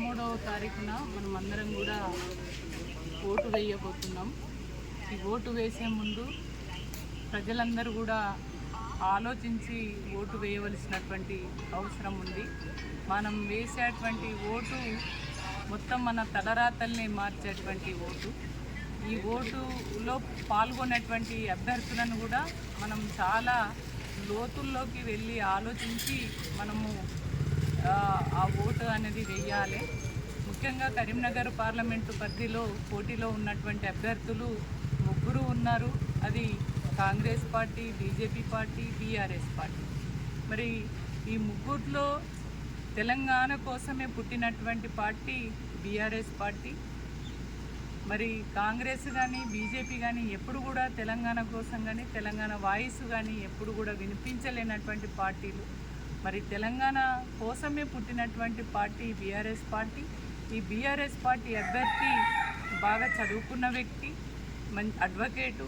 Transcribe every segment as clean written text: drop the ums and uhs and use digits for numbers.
23వ తారీఖున మనం అందరం కూడా ఓటు వేయబోతున్నాం. ఈ ఓటు వేసే ముందు ప్రజలందరూ కూడా ఆలోచించి ఓటు వేయవలసినటువంటి అవసరం ఉంది. మనం వేసేటువంటి ఓటు మొత్తం మన తలరాతల్ని మార్చేటువంటి ఓటు. ఈ ఓటులో పాల్గొనేటువంటి అభ్యర్థులను కూడా మనం చాలా లోతుల్లోకి వెళ్ళి ఆలోచించి మనము ఆ ఓటు అనేది వేయాలి. ముఖ్యంగా కరీంనగర్ పార్లమెంటు పరిధిలో పోటీలో ఉన్నటువంటి అభ్యర్థులు ముగ్గురు ఉన్నారు. అది Congress party, BJP party, BRS party. మరి ఈ ముగ్గురులో తెలంగాణ కోసమే పుట్టినటువంటి పార్టీ బీఆర్ఎస్ పార్టీ. మరి కాంగ్రెస్ కానీ బీజేపీ కానీ ఎప్పుడు కూడా తెలంగాణ కోసం కానీ తెలంగాణ వాయిస్ కానీ ఎప్పుడు కూడా వినిపించలేనటువంటి పార్టీలు. మరి తెలంగాణ కోసమే పుట్టినటువంటి పార్టీ బీఆర్ఎస్ పార్టీ. ఈ బీఆర్ఎస్ పార్టీ అభ్యర్థి బాగా చదువుకున్న వ్యక్తి, అడ్వకేటు,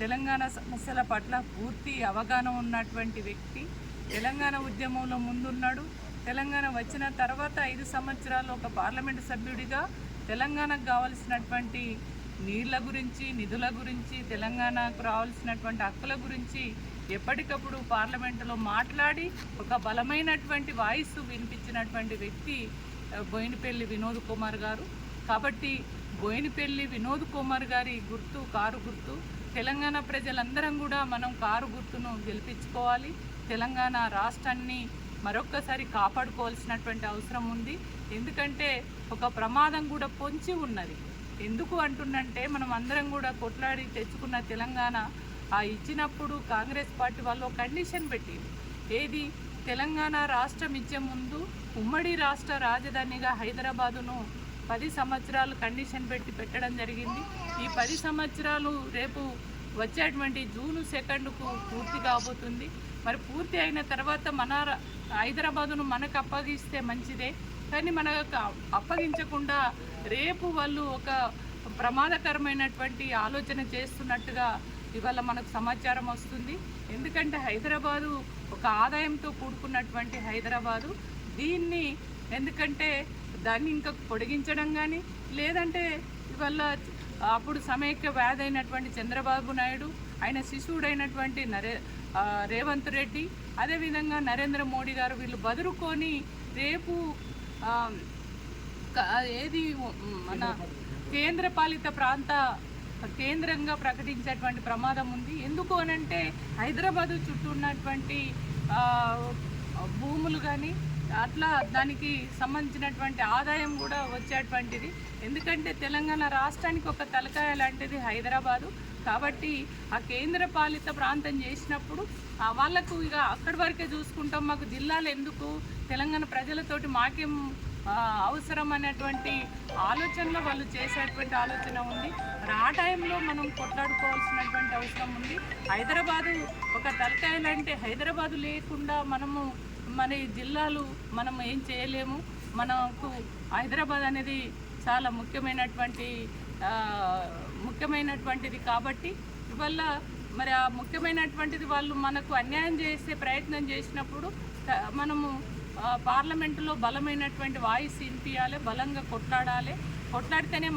తెలంగాణ సమస్యల పట్ల పూర్తి అవగాహన ఉన్నటువంటి వ్యక్తి. తెలంగాణ ఉద్యమంలో ముందున్నాడు. తెలంగాణ వచ్చిన తర్వాత 5 సంవత్సరాలు ఒక పార్లమెంటు సభ్యుడిగా తెలంగాణకు కావాల్సినటువంటి నీళ్ల గురించి, నిధుల గురించి, తెలంగాణకు రావాల్సినటువంటి హక్కుల గురించి ఎప్పటికప్పుడు పార్లమెంటులో మాట్లాడి ఒక బలమైనటువంటి వాయిస్ వినిపించినటువంటి వ్యక్తి బోయినపల్లి వినోద్ కుమార్ గారు. కాబట్టి బోయినపల్లి వినోద్ కుమార్ గారి గుర్తు కారు గుర్తు. తెలంగాణ ప్రజలందరం కూడా మనం కారు గుర్తును గెలిపించుకోవాలి. తెలంగాణ రాష్ట్రాన్ని మరొక్కసారి కాపాడుకోవాల్సినటువంటి అవసరం ఉంది. ఎందుకంటే ఒక ప్రమాదం కూడా పొంచి ఉన్నది. ఎందుకు అంటున్నంటే మనం అందరం కూడా కొట్లాడి తెచ్చుకున్న తెలంగాణ ఇచ్చినప్పుడు కాంగ్రెస్ పార్టీ వాళ్ళు కండిషన్ పెట్టింది. ఏది? తెలంగాణ రాష్ట్రం ఇచ్చే ముందు ఉమ్మడి రాష్ట్ర రాజధానిగా హైదరాబాదును 10 సంవత్సరాలు కండిషన్ పెట్టడం జరిగింది. ఈ 10 సంవత్సరాలు రేపు వచ్చేటువంటి జూన్ 2కు పూర్తి కాబోతుంది. మరి పూర్తి అయిన తర్వాత మన హైదరాబాదును మనకు అప్పగిస్తే మంచిదే. కానీ మనకు అప్పగించకుండా రేపు వాళ్ళు ఒక ప్రమాదకరమైనటువంటి ఆలోచన చేస్తున్నట్టుగా ఇవాళ మనకు సమాచారం వస్తుంది. ఎందుకంటే హైదరాబాదు ఒక ఆదాయంతో కూడుకున్నటువంటి హైదరాబాదు. దీన్ని ఎందుకంటే దాన్ని ఇంకా పొడిగించడం కానీ, లేదంటే ఇవాళ అప్పుడు సమైక్య వ్యాధి అయినటువంటి చంద్రబాబు నాయుడు, ఆయన శిశువుడైనటువంటి రేవంత్ రెడ్డి, అదేవిధంగా నరేంద్ర మోడీ గారు వీళ్ళు బదురుకొని రేపు ఏది మన కేంద్రపాలిత ప్రాంత కేంద్రంగా ప్రకటించేటువంటి ప్రమాదం ఉంది. ఎందుకు అనంటే హైదరాబాదు చుట్టూ ఉన్నటువంటి భూములు కానీ అట్లా దానికి సంబంధించినటువంటి ఆదాయం కూడా వచ్చేటువంటిది. ఎందుకంటే తెలంగాణ రాష్ట్రానికి ఒక తలకాయ లాంటిది హైదరాబాదు. కాబట్టి ఆ కేంద్ర పాలిత ప్రాంతం చేసినప్పుడు వాళ్ళకు ఇక అక్కడి వరకే చూసుకుంటాం, మాకు జిల్లాలు ఎందుకు, తెలంగాణ ప్రజలతోటి మాకేం అవసరం అనేటువంటి ఆలోచనలో వాళ్ళు చేసేటువంటి ఆలోచన ఉంది. ఆ టైంలో మనం కొట్లాడుకోవాల్సినటువంటి అవసరం ఉంది. హైదరాబాదు ఒక తలకాయ లాంటి హైదరాబాదు లేకుండా మనము మన జిల్లాలు మనం ఏం చేయలేము. మనకు హైదరాబాద్ అనేది చాలా ముఖ్యమైనటువంటిది. కాబట్టి ఇవల్ల మరి ఆ ముఖ్యమైనటువంటిది వాళ్ళు మనకు అన్యాయం చేసే ప్రయత్నం చేసినప్పుడు మనము పార్లమెంటులో బలమైనటువంటి వాయిస్ వినిపించాలి, బలంగా కొట్లాడాలి. కొట్లాడితేనే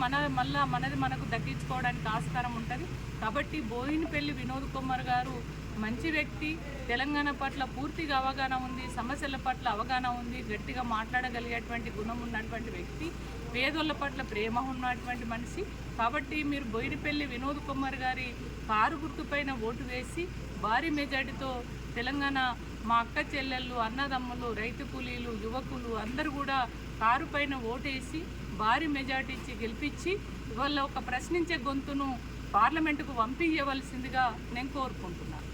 మనది మనకు దక్కించుకోవడానికి ఆస్కారం ఉంటుంది. కాబట్టి బోయినపల్లి వినోద్ కుమార్ గారు మంచి వ్యక్తి, తెలంగాణ పట్ల పూర్తిగా అవగాహన ఉంది, సమస్యల పట్ల అవగాహన ఉంది, గట్టిగా మాట్లాడగలిగేటువంటి గుణం ఉన్నటువంటి వ్యక్తి, పేదోళ్ళ పట్ల ప్రేమ ఉన్నటువంటి మనిషి. కాబట్టి మీరు బోయినపల్లి వినోద్ కుమార్ గారి కారు గుర్తుపైన ఓటు వేసి భారీ మెజార్టీతో తెలంగాణ మా అక్క చెల్లెళ్ళు, అన్నదమ్ములు, రైతు కూలీలు, యువకులు అందరూ కూడా కారు పైన ఓటేసి భారీ మెజార్టీ ఇచ్చి గెలిపించి ఇవాళ ఒక ప్రశ్నించే గొంతును పార్లమెంటుకు పంపించవలసిందిగా నేను కోరుకుంటున్నాను.